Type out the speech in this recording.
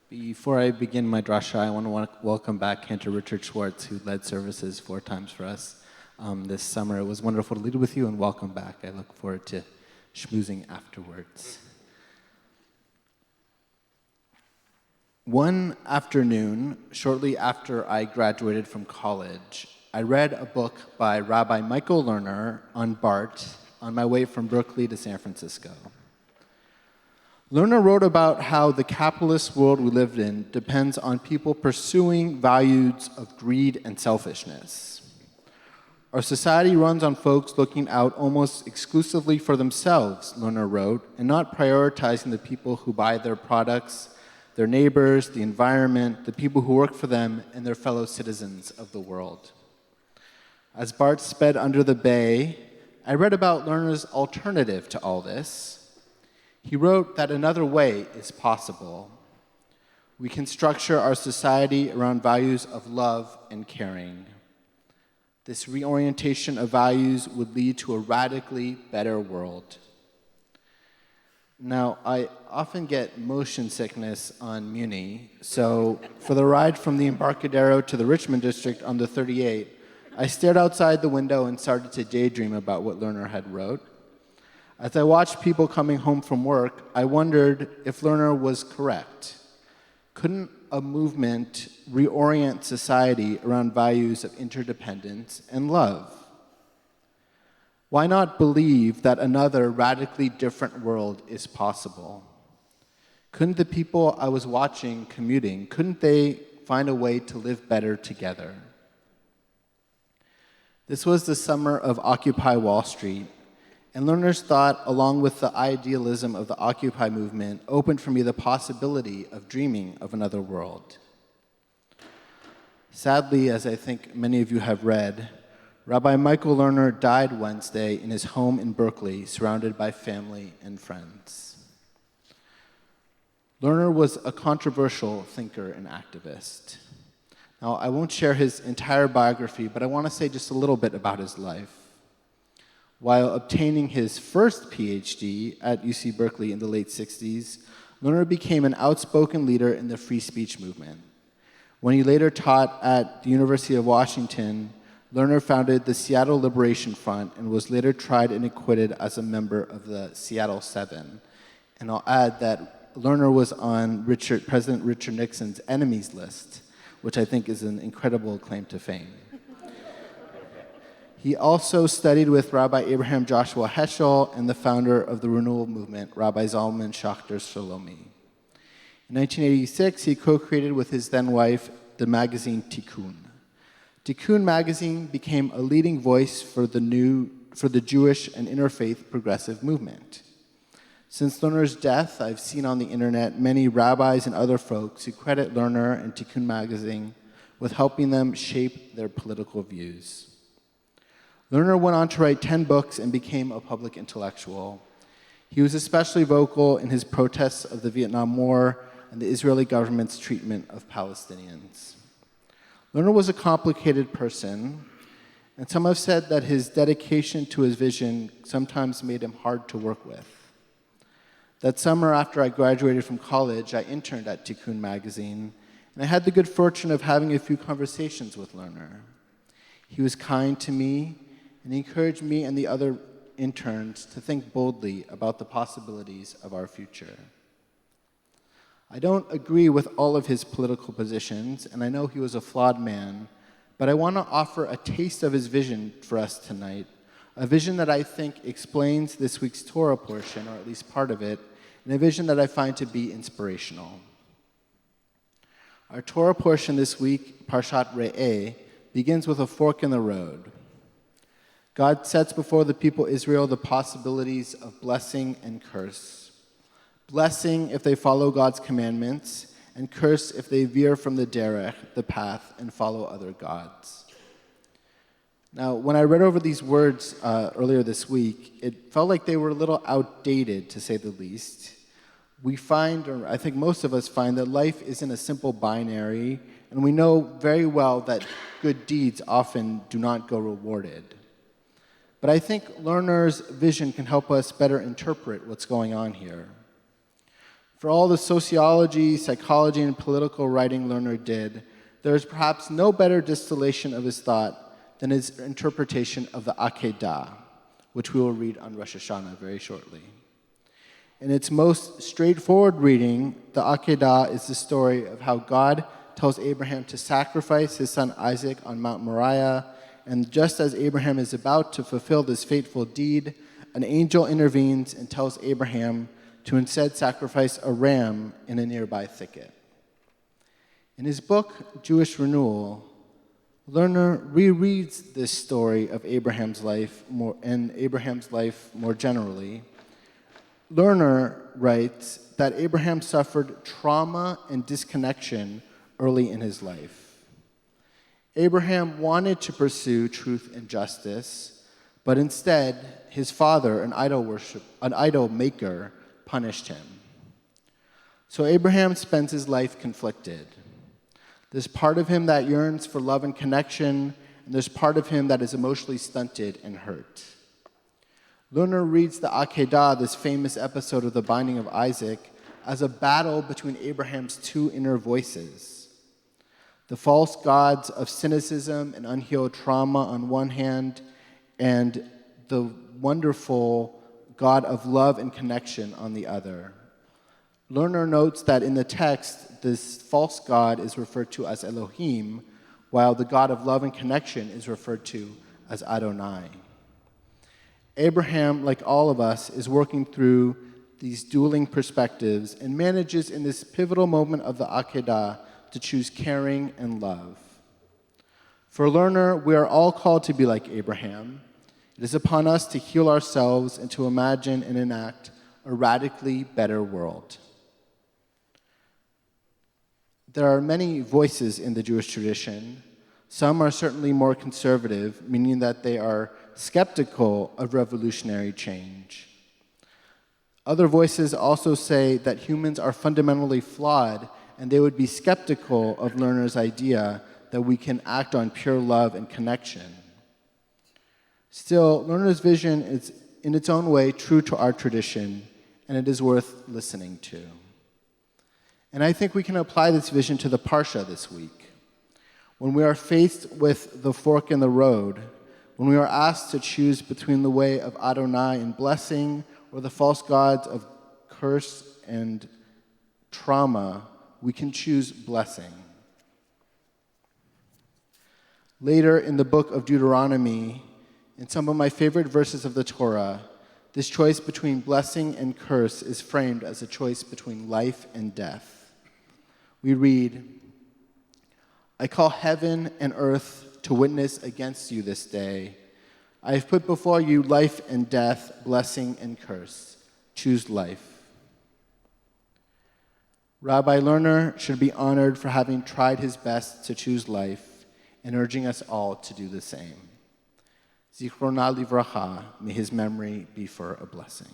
Before I begin my drasha, I want to welcome back Cantor Richard Schwartz, who led services 4 times for us this summer. It was wonderful to lead with you, and welcome back. I look forward to schmoozing afterwards. One afternoon, shortly after I graduated from college, I read a book by Rabbi Michael Lerner on Bart on my way from Berkeley to San Francisco. Lerner wrote about how the capitalist world we lived in depends on people pursuing values of greed and selfishness. Our society runs on folks looking out almost exclusively for themselves, Lerner wrote, and not prioritizing the people who buy their products, their neighbors, the environment, the people who work for them, and their fellow citizens of the world. As Bart sped under the bay, I read about Lerner's alternative to all this. He wrote that another way is possible. We can structure our society around values of love and caring. This reorientation of values would lead to a radically better world. Now, I often get motion sickness on Muni, so for the ride from the Embarcadero to the Richmond district on the 38, I stared outside the window and started to daydream about what Lerner had wrote. As I watched people coming home from work, I wondered if Lerner was correct. Couldn't a movement reorient society around values of interdependence and love? Why not believe that another radically different world is possible? Couldn't the people I was watching commuting, couldn't they find a way to live better together? This was the summer of Occupy Wall Street, and Lerner's thought, along with the idealism of the Occupy movement, opened for me the possibility of dreaming of another world. Sadly, as I think many of you have read, Rabbi Michael Lerner died Wednesday in his home in Berkeley, surrounded by family and friends. Lerner was a controversial thinker and activist. Now, I won't share his entire biography, but I want to say just a little bit about his life. While obtaining his first PhD at UC Berkeley in the late 60s, Lerner became an outspoken leader in the free speech movement. When he later taught at the University of Washington, Lerner founded the Seattle Liberation Front and was later tried and acquitted as a member of the Seattle Seven. And I'll add that Lerner was on President Richard Nixon's enemies list, which I think is an incredible claim to fame. He also studied with Rabbi Abraham Joshua Heschel and the founder of the Renewal Movement, Rabbi Zalman Schachter Shalomi. In 1986, he co-created with his then-wife the magazine Tikkun. Tikkun magazine became a leading voice for the Jewish and interfaith progressive movement. Since Lerner's death, I've seen on the internet many rabbis and other folks who credit Lerner and Tikkun magazine with helping them shape their political views. Lerner went on to write 10 books and became a public intellectual. He was especially vocal in his protests of the Vietnam War and the Israeli government's treatment of Palestinians. Lerner was a complicated person, and some have said that his dedication to his vision sometimes made him hard to work with. That summer after I graduated from college, I interned at Tikkun magazine, and I had the good fortune of having a few conversations with Lerner. He was kind to me, and he encouraged me and the other interns to think boldly about the possibilities of our future. I don't agree with all of his political positions, and I know he was a flawed man, but I want to offer a taste of his vision for us tonight, a vision that I think explains this week's Torah portion, or at least part of it, and a vision that I find to be inspirational. Our Torah portion this week, Parshat Re'eh, begins with a fork in the road. God sets before the people Israel the possibilities of blessing and curse. Blessing if they follow God's commandments, and curse if they veer from the derech, the path, and follow other gods. Now, when I read over these words earlier this week, it felt like they were a little outdated, to say the least. We find, or I think most of us find, that life isn't a simple binary, and we know very well that good deeds often do not go rewarded. But I think Lerner's vision can help us better interpret what's going on here. For all the sociology, psychology, and political writing Lerner did, there is perhaps no better distillation of his thought than his interpretation of the Akedah, which we will read on Rosh Hashanah very shortly. In its most straightforward reading, the Akedah is the story of how God tells Abraham to sacrifice his son Isaac on Mount Moriah, and just as Abraham is about to fulfill this fateful deed, an angel intervenes and tells Abraham to instead sacrifice a ram in a nearby thicket. In his book, Jewish Renewal, Lerner rereads this story of Abraham's life more generally. Lerner writes that Abraham suffered trauma and disconnection early in his life. Abraham wanted to pursue truth and justice, but instead, his father, an idol maker, punished him. So Abraham spends his life conflicted. There's part of him that yearns for love and connection, and there's part of him that is emotionally stunted and hurt. Lerner reads the Akedah, this famous episode of the binding of Isaac, as a battle between Abraham's two inner voices. The false gods of cynicism and unhealed trauma on one hand, and the wonderful God of love and connection on the other. Lerner notes that in the text, this false God is referred to as Elohim, while the God of love and connection is referred to as Adonai. Abraham, like all of us, is working through these dueling perspectives and manages in this pivotal moment of the Akedah to choose caring and love. For Lerner, we are all called to be like Abraham. It is upon us to heal ourselves and to imagine and enact a radically better world. There are many voices in the Jewish tradition. Some are certainly more conservative, meaning that they are skeptical of revolutionary change. Other voices also say that humans are fundamentally flawed, and they would be skeptical of Lerner's idea that we can act on pure love and connection. Still, Lerner's vision is, in its own way, true to our tradition, and it is worth listening to. And I think we can apply this vision to the Parsha this week. When we are faced with the fork in the road, when we are asked to choose between the way of Adonai and blessing or the false gods of curse and trauma, we can choose blessing. Later in the book of Deuteronomy, in some of my favorite verses of the Torah, this choice between blessing and curse is framed as a choice between life and death. We read, "I call heaven and earth to witness against you this day. I have put before you life and death, blessing and curse. Choose life." Rabbi Lerner should be honored for having tried his best to choose life and urging us all to do the same. Zichrona livracha, may his memory be for a blessing.